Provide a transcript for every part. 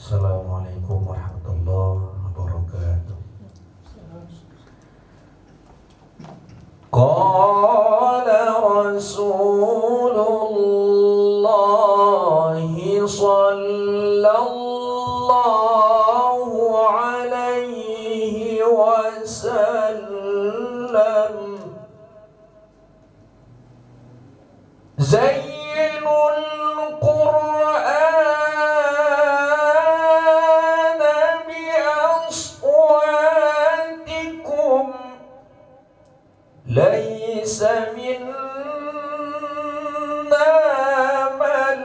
Assalamualaikum warahmatullahi wabarakatuh. Qala Rasulullah sallallahu alaihi wasallam, Zayyinul Qur'ana bi aswatikum, laysa minna man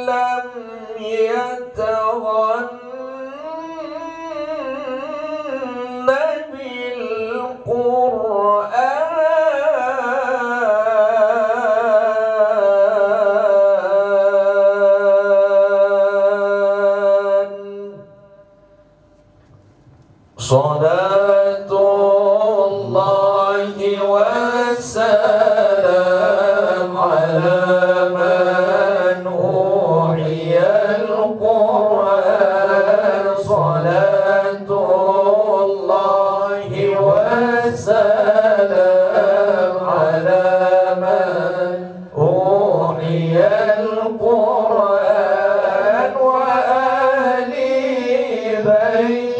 lam yataghanna bil Qur'an. Salatullahi wassalam ala man u'iyal Qur'an. Salatullahi wassalam ala man u'iyal Qur'an wa ahli baiti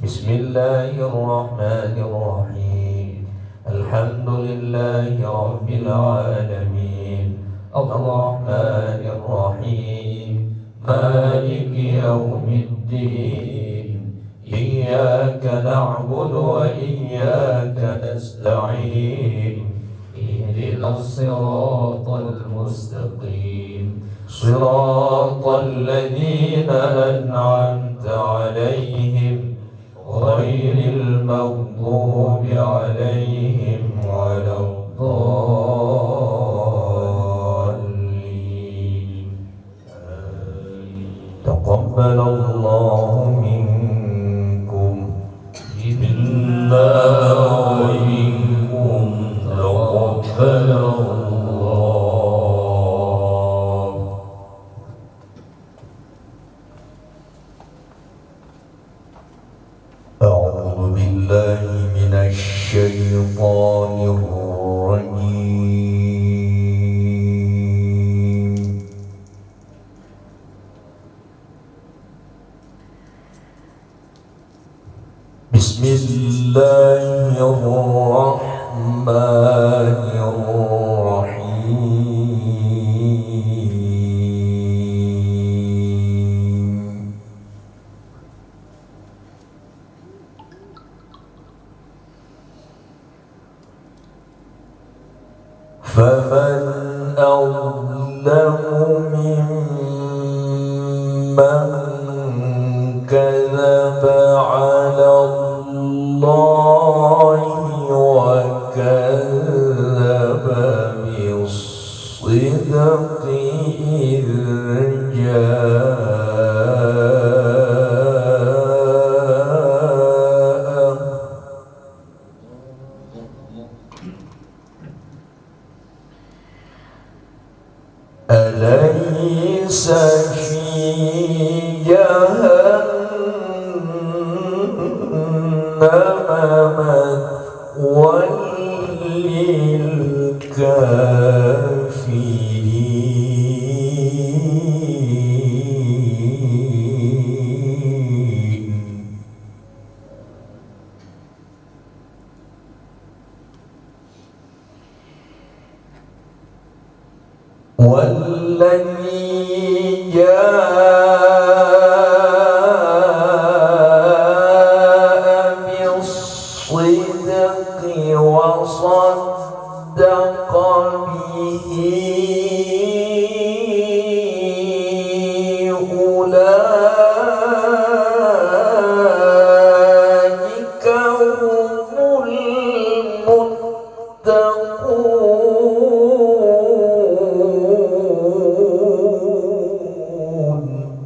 Bismillahirrahmanirrahim. Alhamdulillahi rabbil alamin. Ar-Rahmanir-Rahim. Maliki yawmiddin. Iyyaka na'budu wa iyyaka nasta'in. Ihdinas siratal mustaqim. Siratal ladzina an'amta 'alaihim ghairil maghdubi 'alaihim waladdallin. Taqabbalallahu minkum billahi wa minkum. Taqabbalallahu. A'udzu billahi minasy syaithanir فمن أظلم ممن كذب على الله وكذب بالصدق إذ جاءه أليس في جهنم مثوى للكافرين والذي جاء بالصدق وصدق به أولئك هم المتقون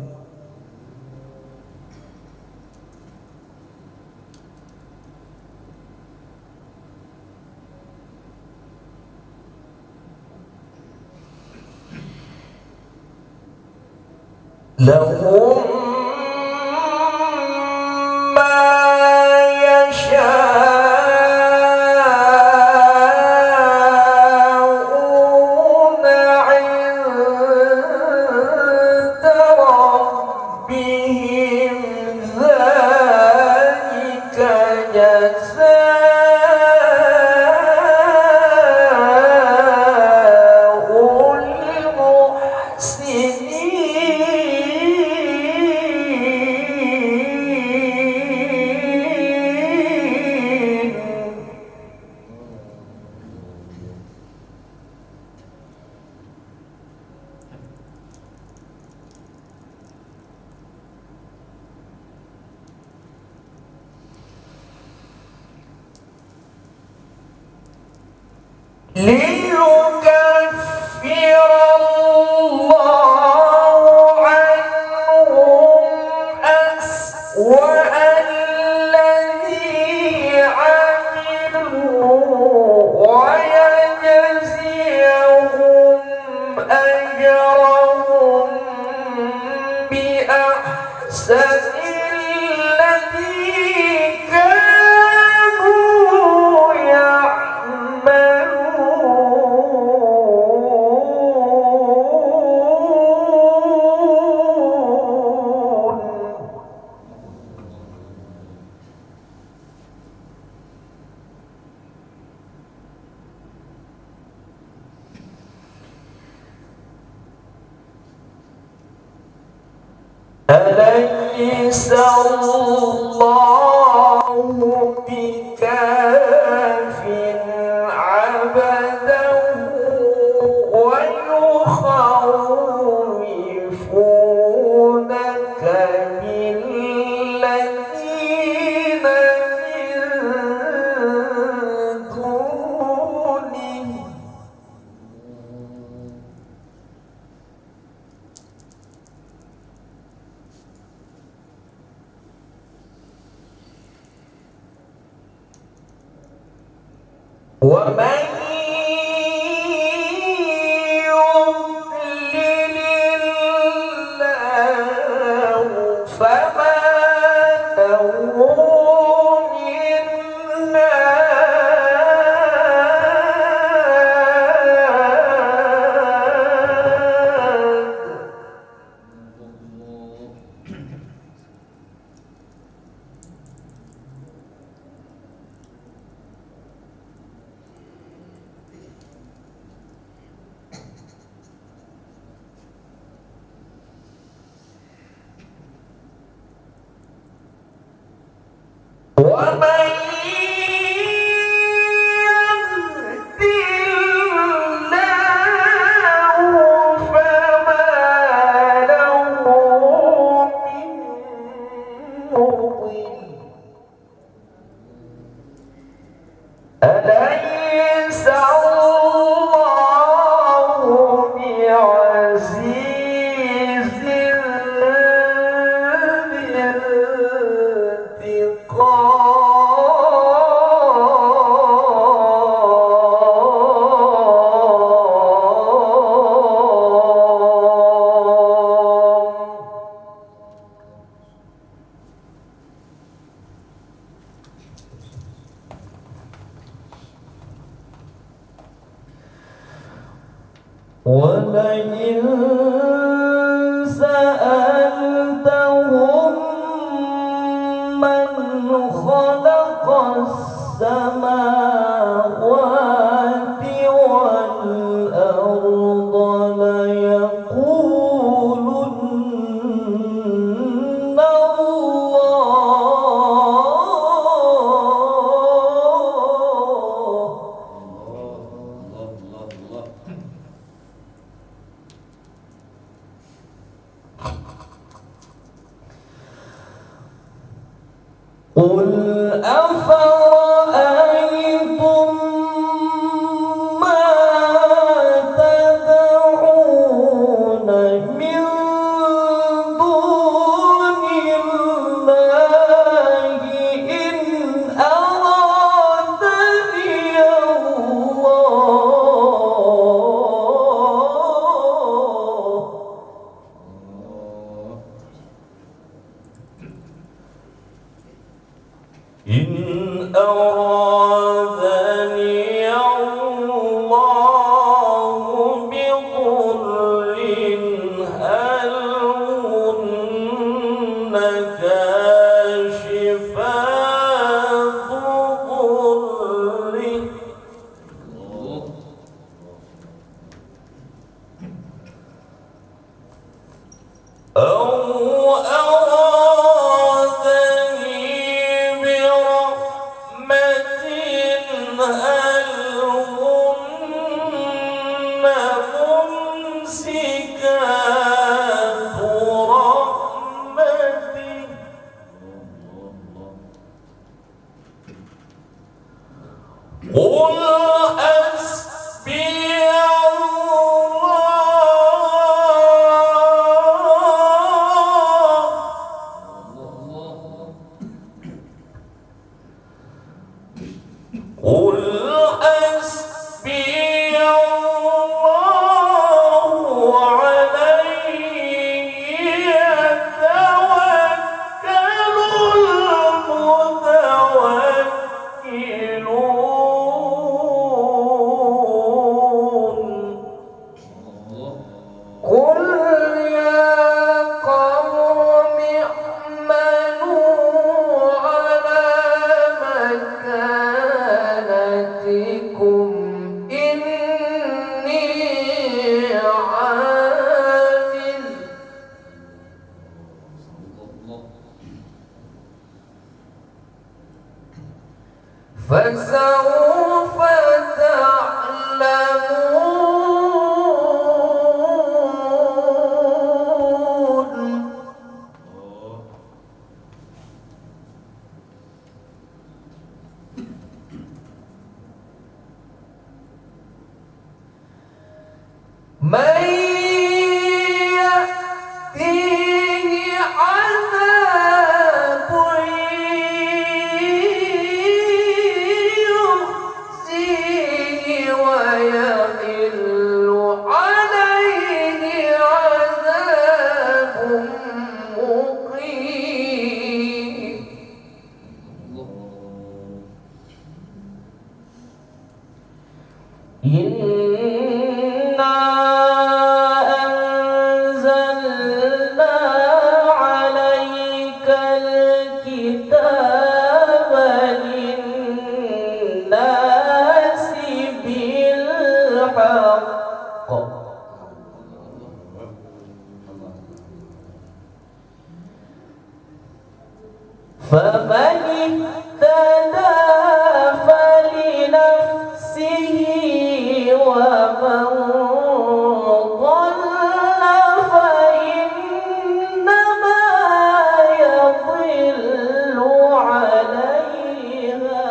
لهم ما يشاءون عند ربهم ذلك جزاء المحسنين ليكفر الله عنهم أسوأ الذي عملوا ويجزيهم أجرهم بأحسن الذي كانوا يعملون أليس الله بكاف عبده ويخوفونك بالذين من دونه ولئن سألتهم من خلق السماوات والأرض ليقولن قل أفرأيتم ما تدعون من دون الله إن أرادني الله بضر هل هن كاشفات ضره أو أرادني برحمة هل هن ممسكات رحمته قل حسبي قل حسبي الله عليه يتوكل المتوكلون قل يا قوم اعملوا على مكانتكم إني عامل فسوف تعلمون من يأتيه عذاب يخزيه ويحل عليه عذاب مقيم إنا أنزلنا عليك الكتاب للناس بالحق فمن اهتدى فلنفسه ومن ضل فإنما يضل عليها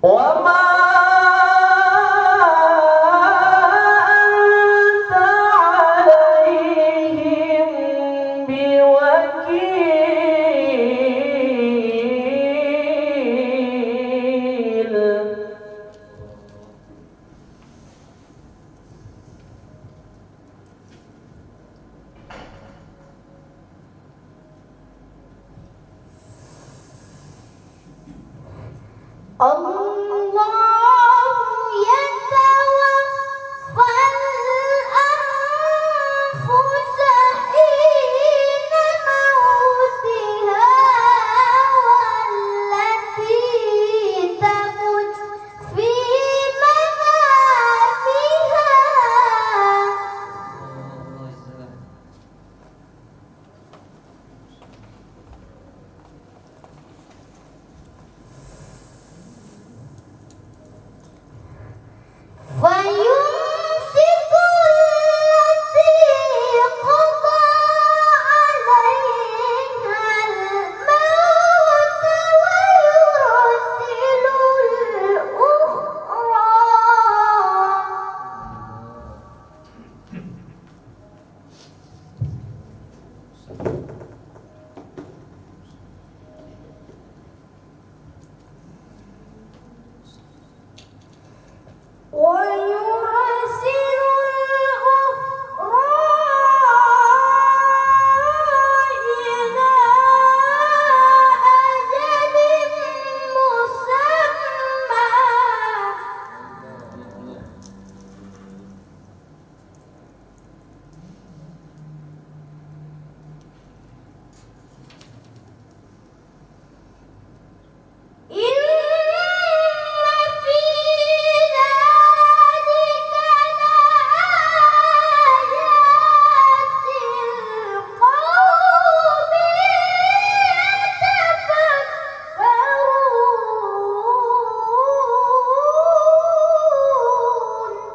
وما أنت عليهم بوكيل الله يتوفى الأنفس حين موتها والتي تمت في منامها فيمسك التي قضى عليها الموت ويرسل الأخرى إلى أجل مسمى إن في ذلك لآيات لقوم يتفكرون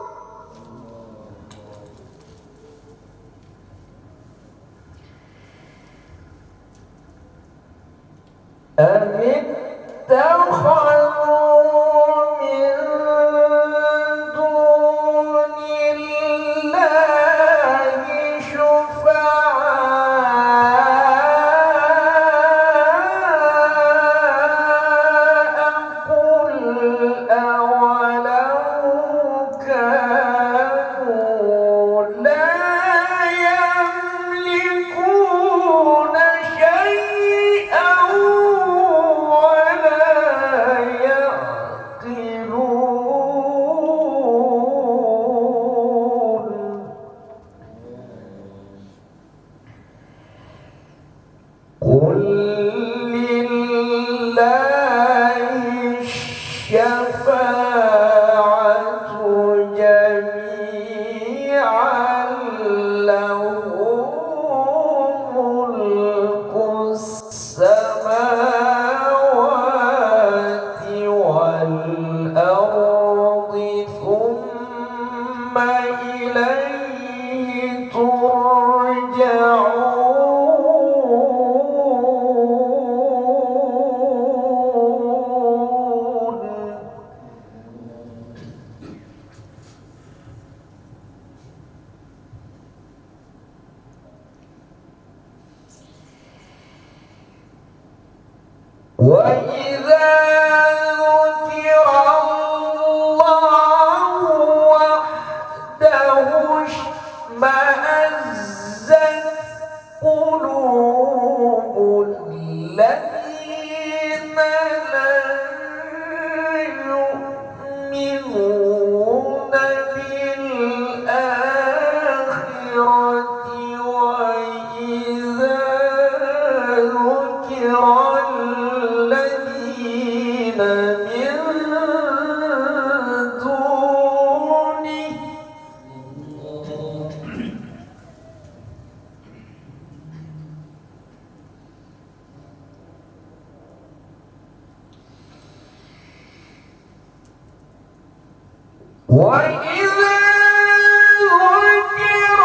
أم اتخذوا من دون الله شفعاء قل أولو كانوا لا يملكون شيئا ولا يعقلون قل لله الشفاعة جميعا له ملك السماوات والأرض ثم إليه ترجعون وإذا ذكر الله وحده اشمأزت قلوب الذين لا يؤمنون بالآخرة وإذا ذكر الذين من دونه وإذا ذكر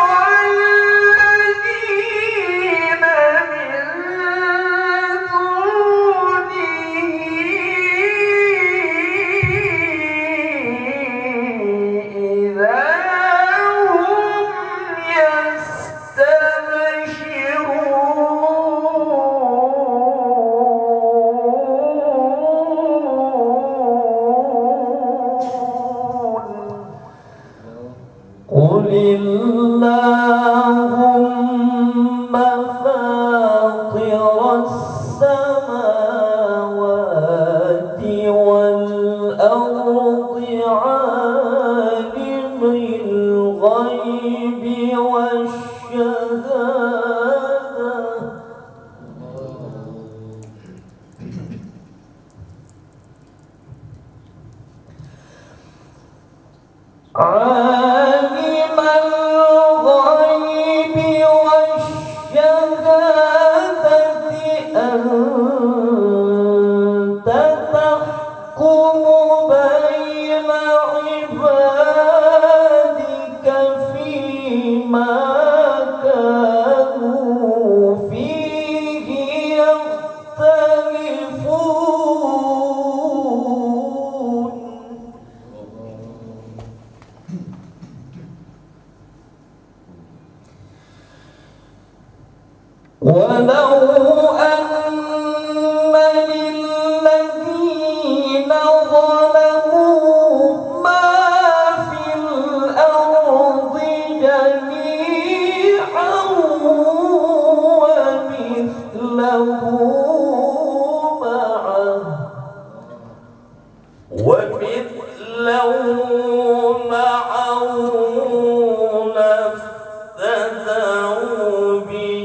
الذين من دونه إذا هم يستبشرون قل اللهم فاطر السماوات والأرض عالم الغيب والشهادة أنت تحكم بين عبادك فيما كانوا فيه يختلفون ولو أن للذين ظلموا ما في الأرض جميعا ومثله معه لافتدوا به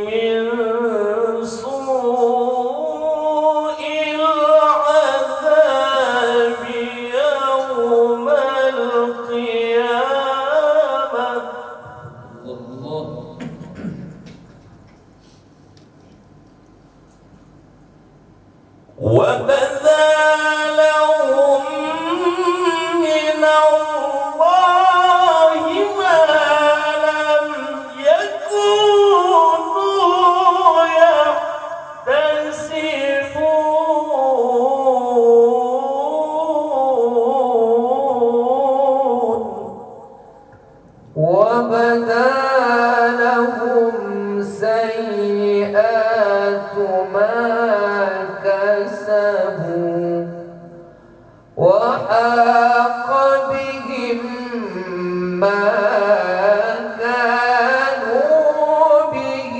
من سوء العذاب يوم القيامة وبدا لهم من الله ما لم يكونوا يحتسبون وبدا لهم سيئات ما كسبوا وحاق بهم ما كانوا به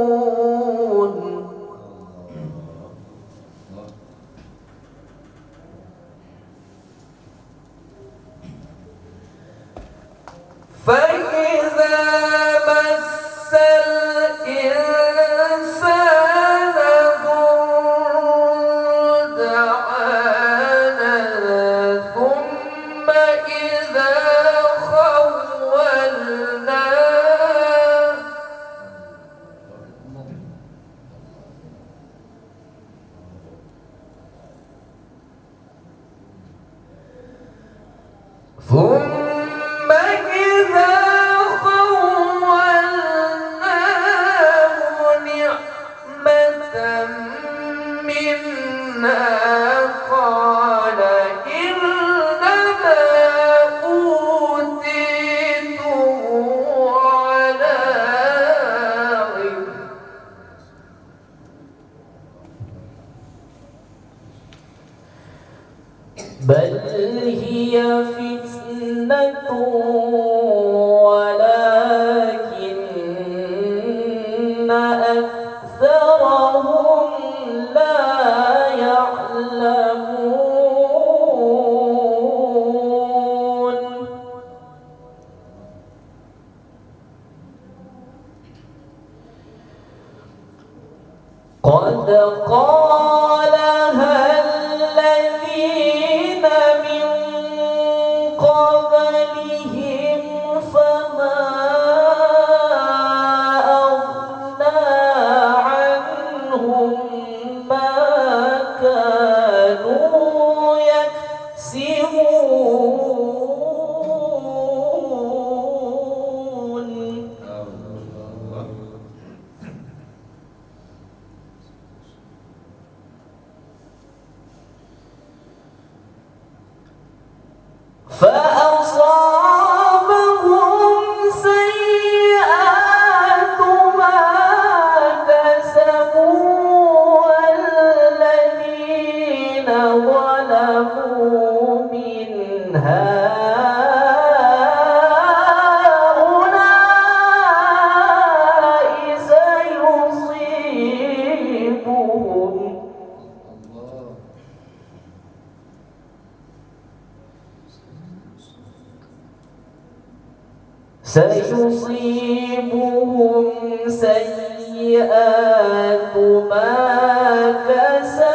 يستهزئون فإذا مس الإنسان ضر دعانا ثم إذا خولناه ثم إذا خولناه نعمة منا قال إنما أوتيته على علم بل هي فتنة ولكن أكثرهم لا يعلمون قد قالها الذين من قبلهم فما أغنى عنهم ما كانوا يكسبون فأصابهم سيئات ما كسبوا والذين ظلموا من هؤلاء سيصيبهم سيئات ما كسبوا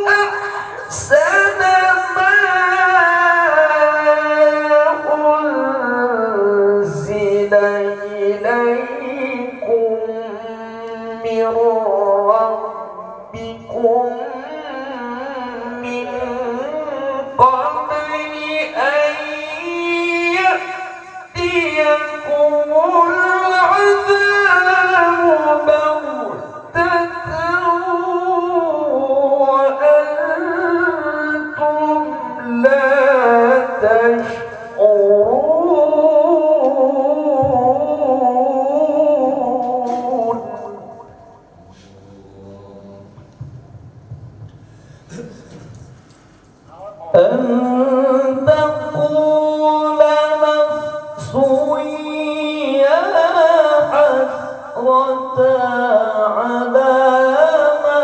أحسن ما أنزل إليكم من ربكم من قبل أن يأتيكم العذاب بغتة وأنتم لا تشعرون أن تقول نفس يا حسرة على ما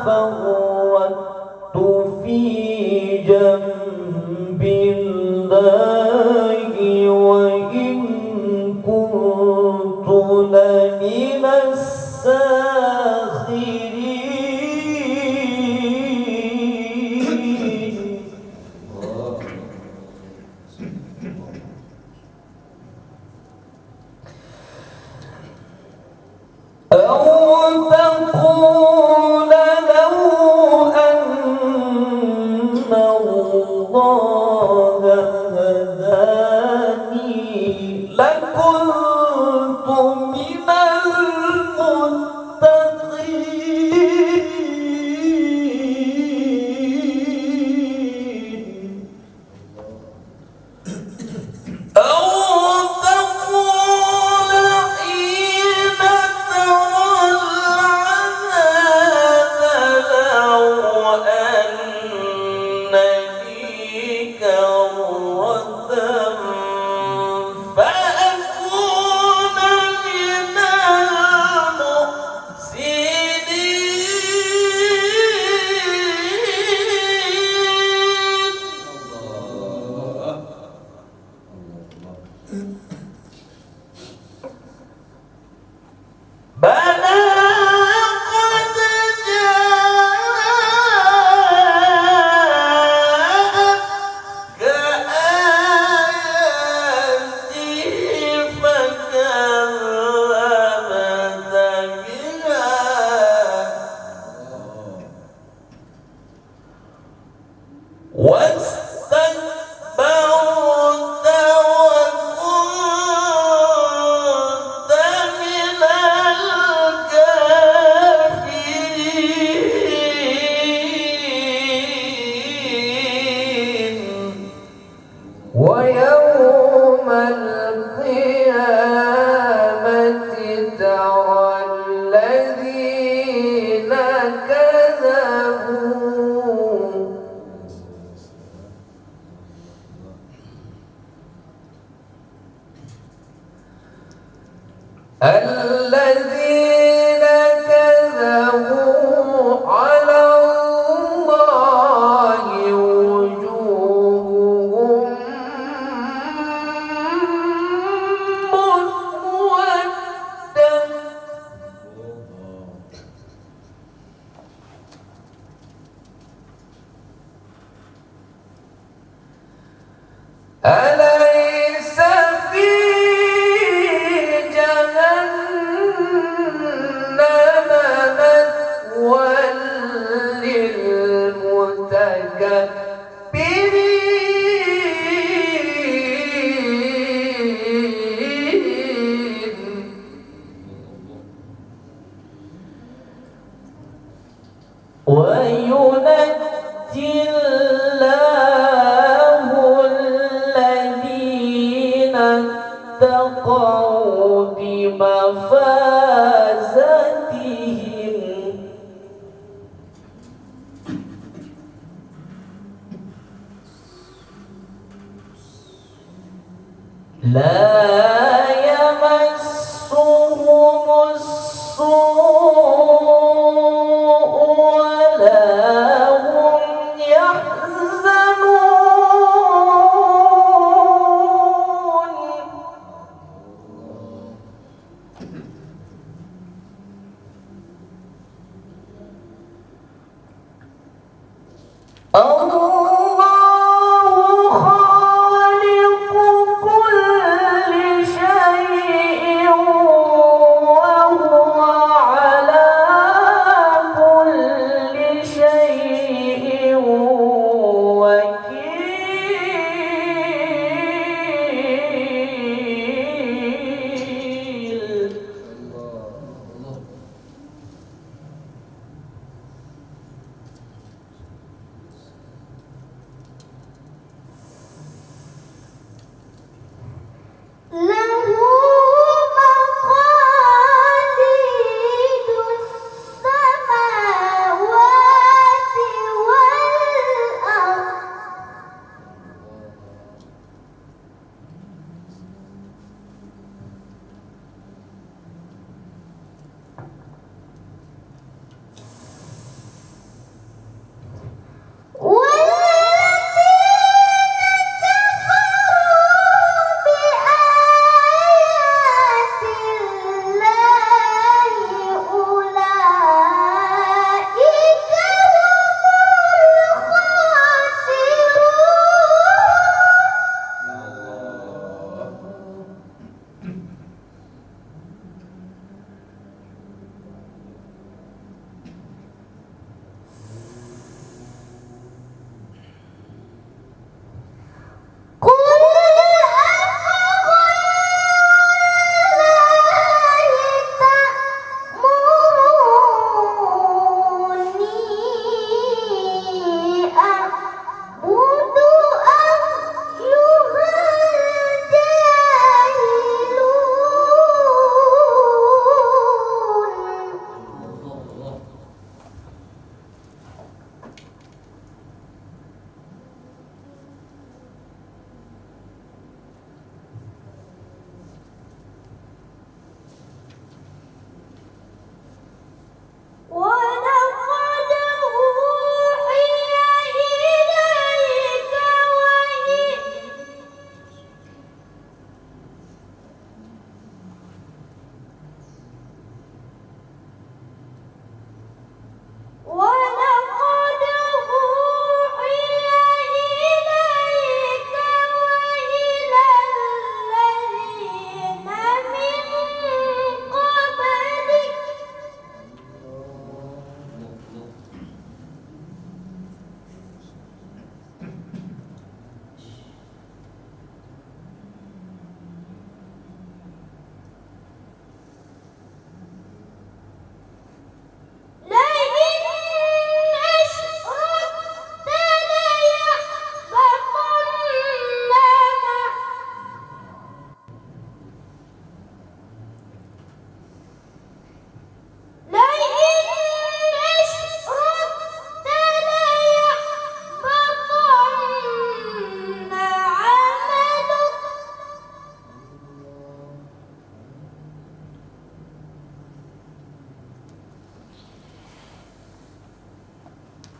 فرطت في جنب الله وإن كنت لمن الساخرين أو تقول لو أن الله هداني لكنت من المتقين أو تقول حين ترى العذاب لو أن لي كرة فأكون من المحسنين بلى قد جاءتك آياتي فكذبت بها واستكبرت وكنت من الكافرين ويوم القيامة ترى الذين كذبوا الذين كذبوا على الله وجوههم مسودة أليس في جهنم مثوى للمتكبرين وينجي الله الذين اتقوا بمفازتهم لا يمسهم السوء ولا هم يحزنون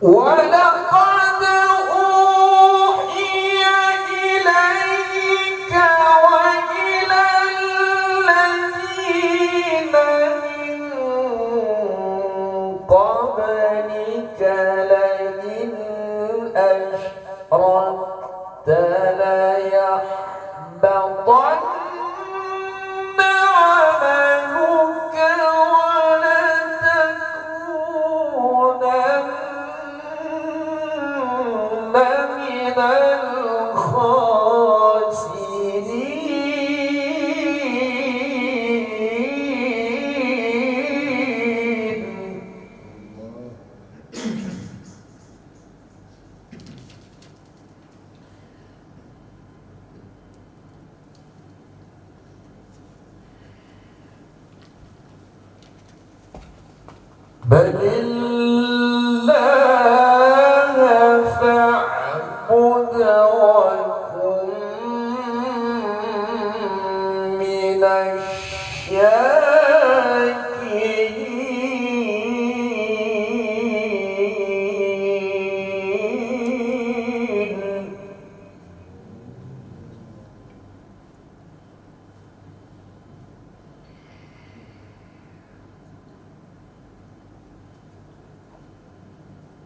ولقد أوحي إليك وإلى الذين من قبلك لئن أشركت ليحبطن عملك ولتكونن من الخاسرين. بل الله فاعبد وكن من الشاكرين.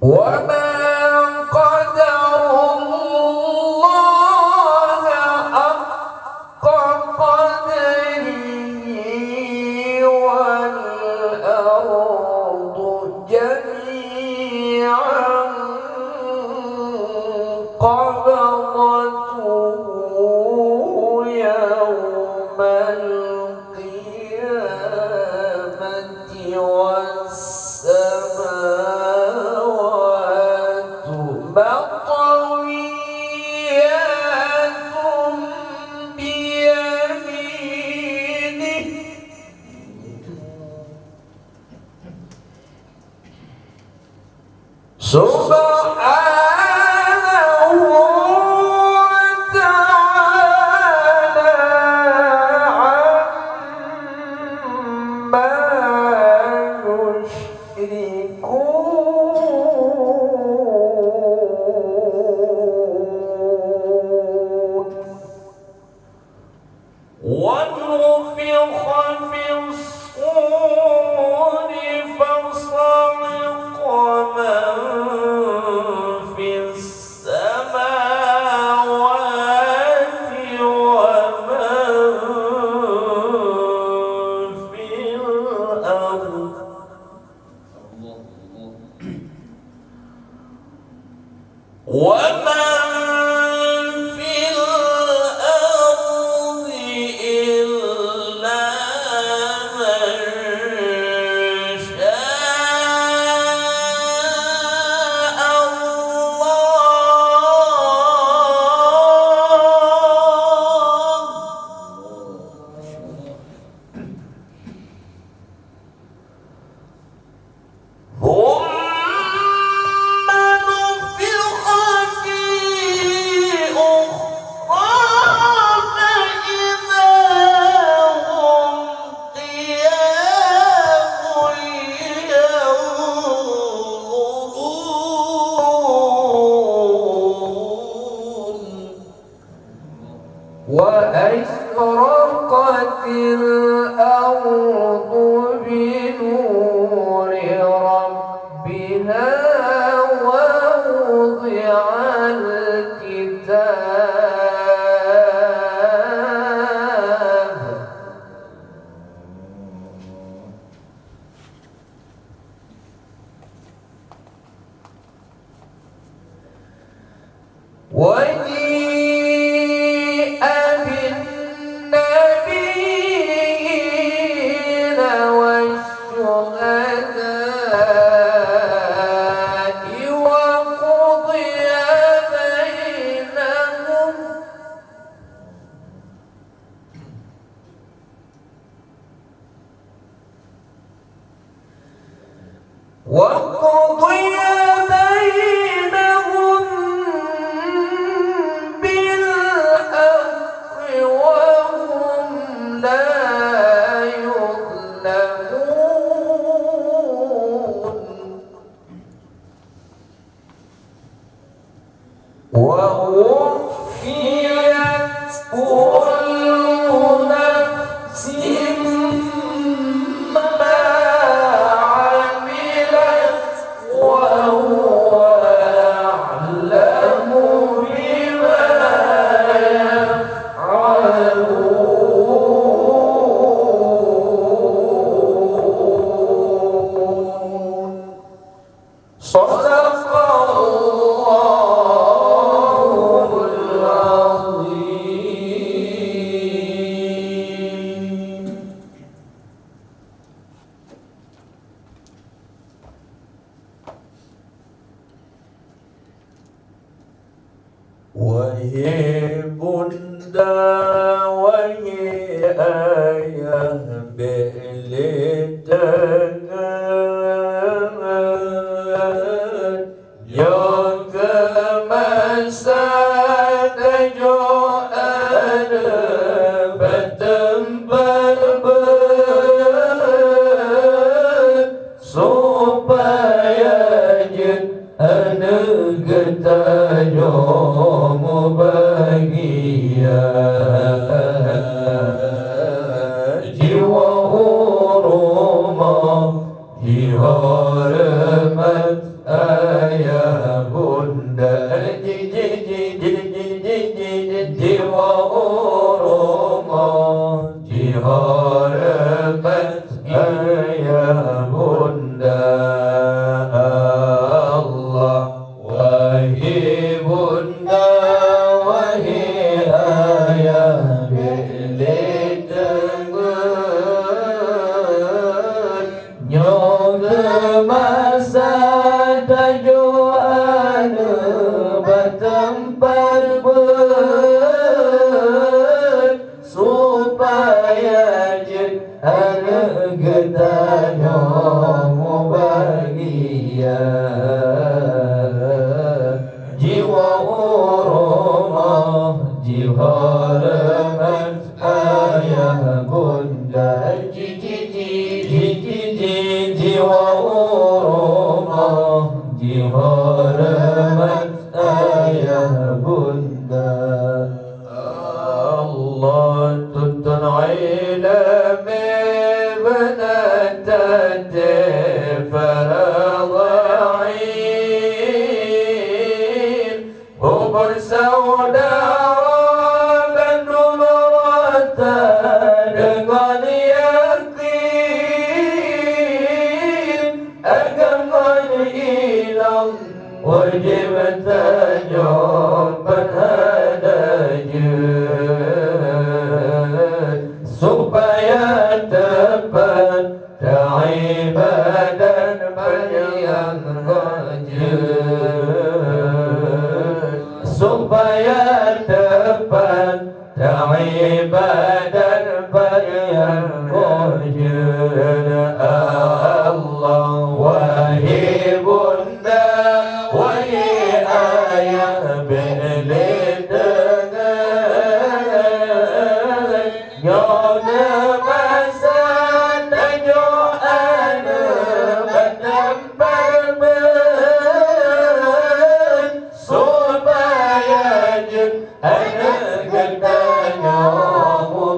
وما قدروا الله حق قدره والأرض جميعا قبضته يوم القيامة والسماوات مطويات بيمينه سبحانه وتعالى عما يشركون. ونفخ في الصور فصعق من في السماوات ومن في الأرض إلا من شاء الله. ثم نفخ فيه أخرى فإذا هم قيام ينظرون. وأشرقت الأرض بنور ربها ووضع الكتاب وجيء بالنبيين والشهداء وقضي بينهم بالحق وهم لا يظلمون. Sadaqallahul Azim. Wahai bunda, wahai ayah, belit dengan jaga masa kejuan bertempat supaya anak getanya bahagia jiwa rumah dihormat ayah bunda jiwa rumah dihormat ayah bunda Allah. Wahai bunda, wahai ayah, belit dengan nyoga masa tajuan bertempat supaya anak getanya bahagia jiwa rumah dihormat ayah bunda jiwa rumah dihormat ayah bunda Allah tutun ilmi بنات فرضعين هو bersaudara gandum rata dengan yakin agama hilang wajib tanya penadanya supaya tepat ibadah yang rajin supaya tepat ibadah yang rajin Allah. Wahai bunda, wahai ayah, belit dengan nyonya masa tajuan bertempat supaya anak getanya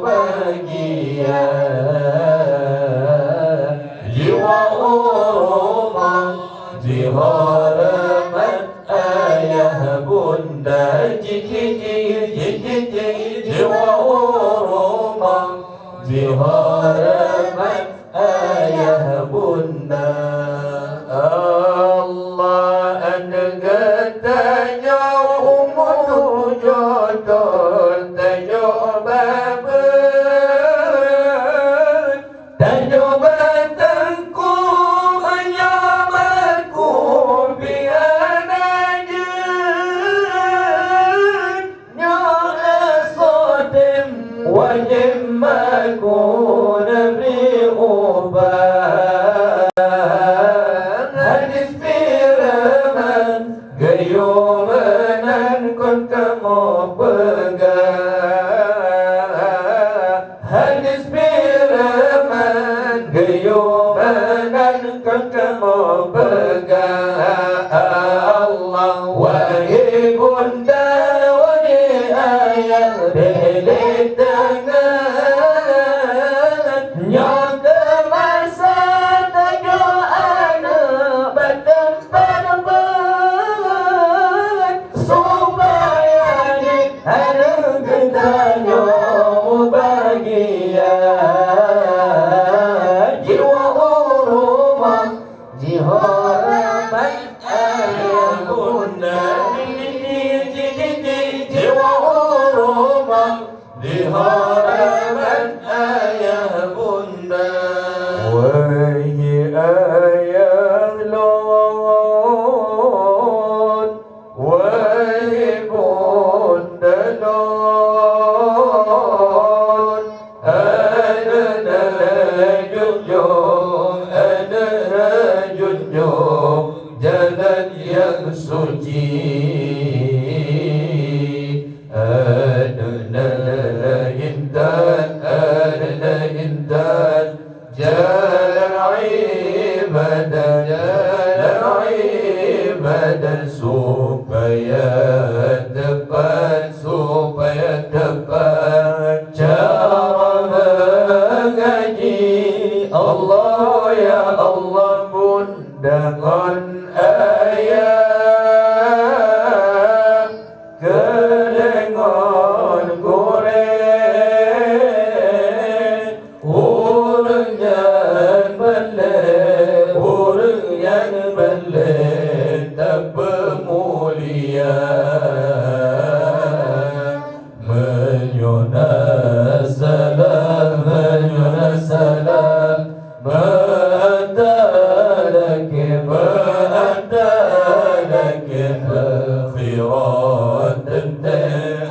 bahagia jiwa rumah dihormat ayah bunda jiwa rumah dihormat ayah bunda Allah. Anak getanya umur jodoh tajuk babet tajuk batangku menyamaku biar aja nyala sotem wajib maku nabri ubah hadis firaman gayumanan kun kamu pegang hadis firaman gayumanan kun kamu pegang Allah. Wahai bunda, wahai ayah, belit dengan nyoga masa tajuan bertempat supaya anak getanya bahagia jiwa rumah dihormat bulan yang suci. Adana intan jalan ibadah supaya tepat cara mengaji Allah ya Allah pun dengan ayat kedengar goreng orang yang balik tak bermulia menyunas salam بأدالك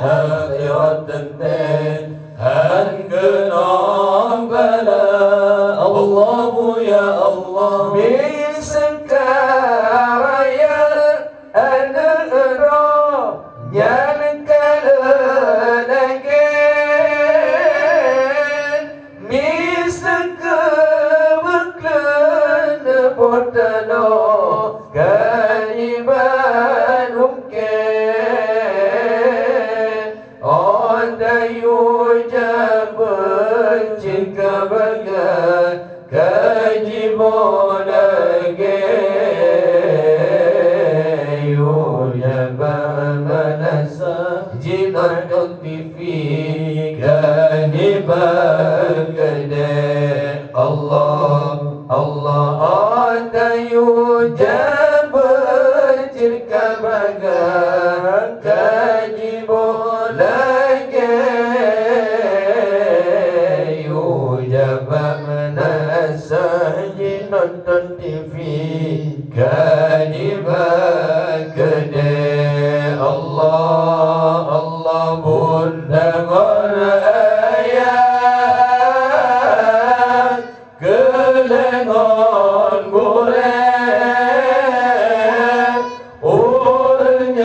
آخرة أنكنا بلا الله يا الله بسكاريا أنا أرى ينكر لك Portalo kaiban mungkin Onda yujab jika bagai kajibon lagi Yujab manasa jinar notifi kaiban gede Allah Anda yujab jika bagai kajibon lagi Yujab manasa nonton TV kajibah gede Allah pun dengar ayat kelengan goreng orang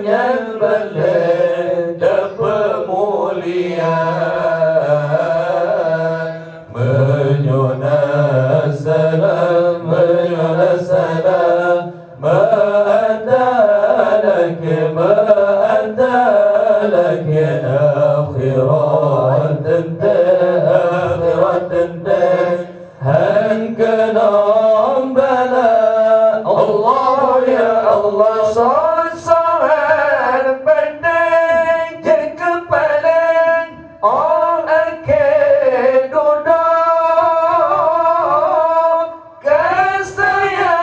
yang balik dapat mulia menyunas salam ma'andalak akhirat hankana bala Allah ya Allah sasaran pandai kepalan orang akan duduk kasayang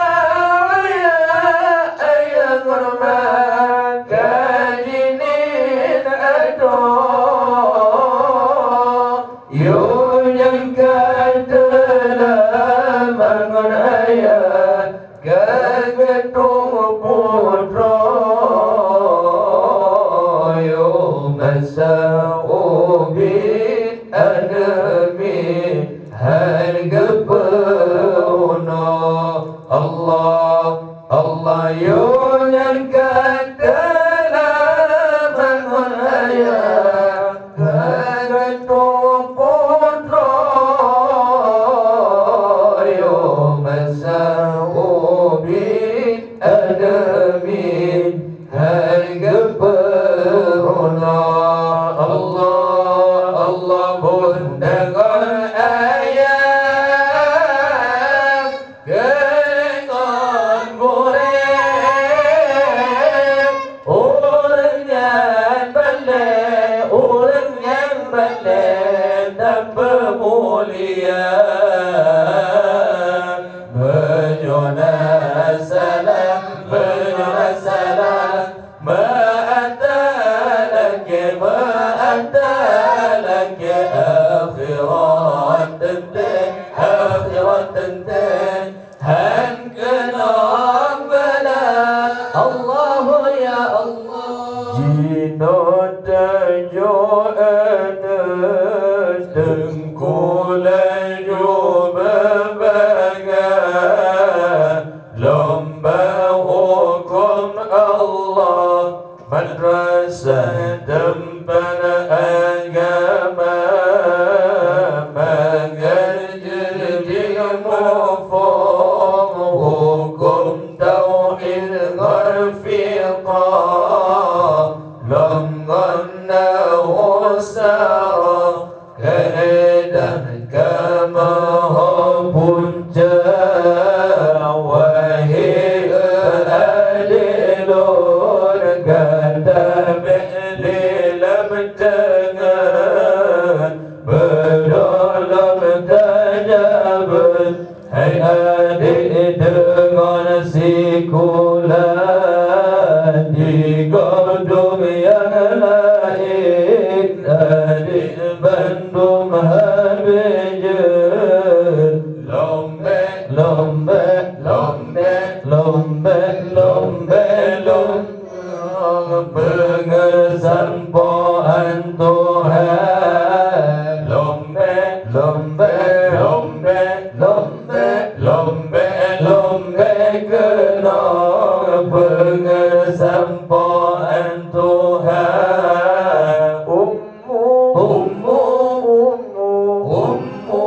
ayang hormat kajinin aduh yang katalah mangun ayat kagetung putra yo masa'ubit adami harga peruno Allah yo yang katalah mangun ayat kagetung putra masa'ubit adamin harga peruna Allah pun dengar ayat kelengan goreng orang yang balik dapat mulia menyunas salam ma'andalak akhirat hankana bala Allah ya Allah jinot taju'ana tengkulan jubabaga وهي أدلون كتب لم تنgan berdalam tajabut hai adik dengan sikulan di gedung yang lain adik Bandung habijat lombe lombe lombe lombe lombe lombe pengesan poan Tuhan lombe lombe lombe lombe lombe lombe kena pengesan poan Tuhan ummu ummu ummu ummu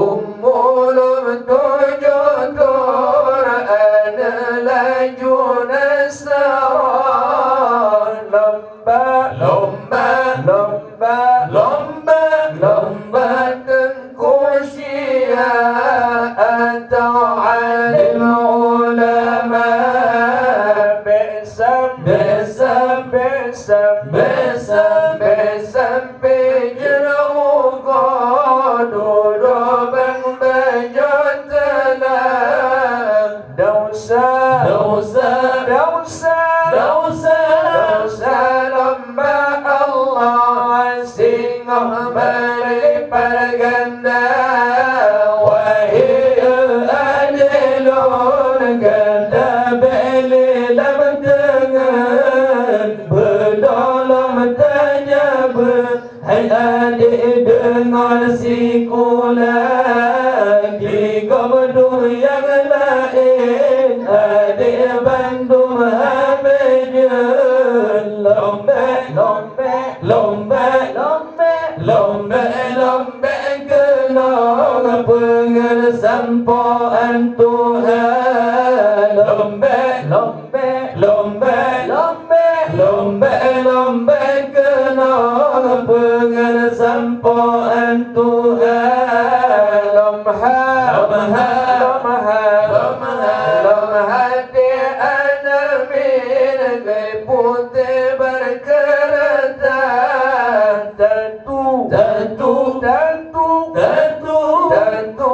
ummu lum tujuh Quran laju nasar lomba lomba lomba lomba lomba tengku syiah atau alim ulama besam besam besam besam besam pejrau gododo bang bajotana dausa dausa dausa dausa dausa lomba Allah singoh beri perganda wahai adilun ganda beli lam dengan berdalam tajabut hai adik dengan sikulan di gedung yang lain adik Bandung habijat lombe lombe lombe lombe lombe lombe kena pengesan poan Tuhan lombe lombe lombe lombe lombe lombe kena pengesan poan Tuhan lomha lomha lomha lomha lomha di anamin gay putih berkereta tentu tentu tentu tentu tentu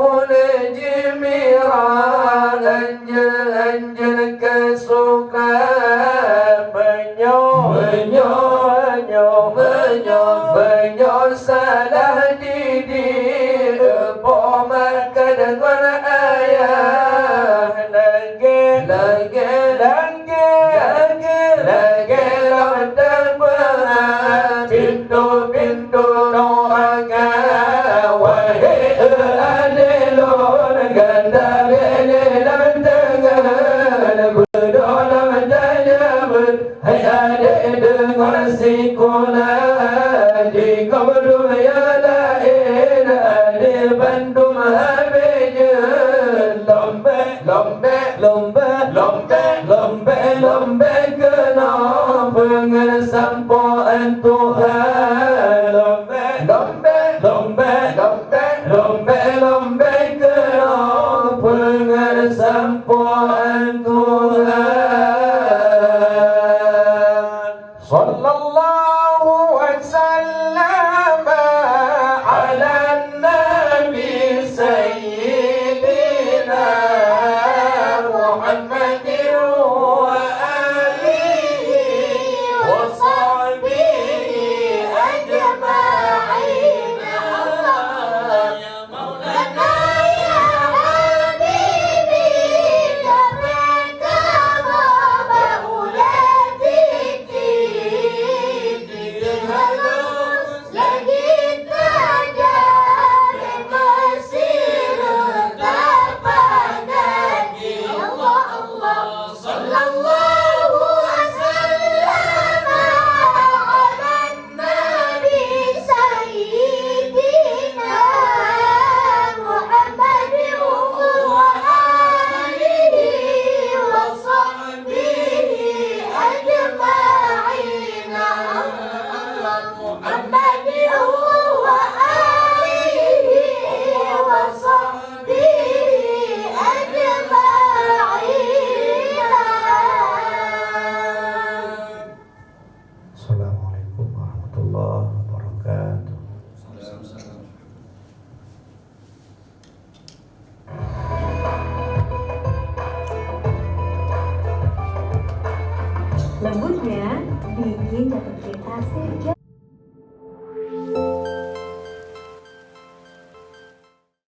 lejimiran anjel anjel kesuka menyo menyo menyo menyo menyo salah didik pomar dengan ayah lagi lagi lagi lagi lagi lontar berat pintu pintu rohanga wahai adilun ganda beli lam tengan berdalam tajabut hai adik dengan sikulan di gedung yang lain adik Bandung habijat lombe lombe lombe lombe lombe lombe kena pengesan poan Tuhan lombe lombe lombe lombe lombe lombe kena pengesan poan Tuhan sallallahu wasallam ala nabi sayyidina Muhammad wa alihi wa sahbihi ajma'in Allah ya maulana ya habibi labbaika Pokoknya bikin jantung kita segar.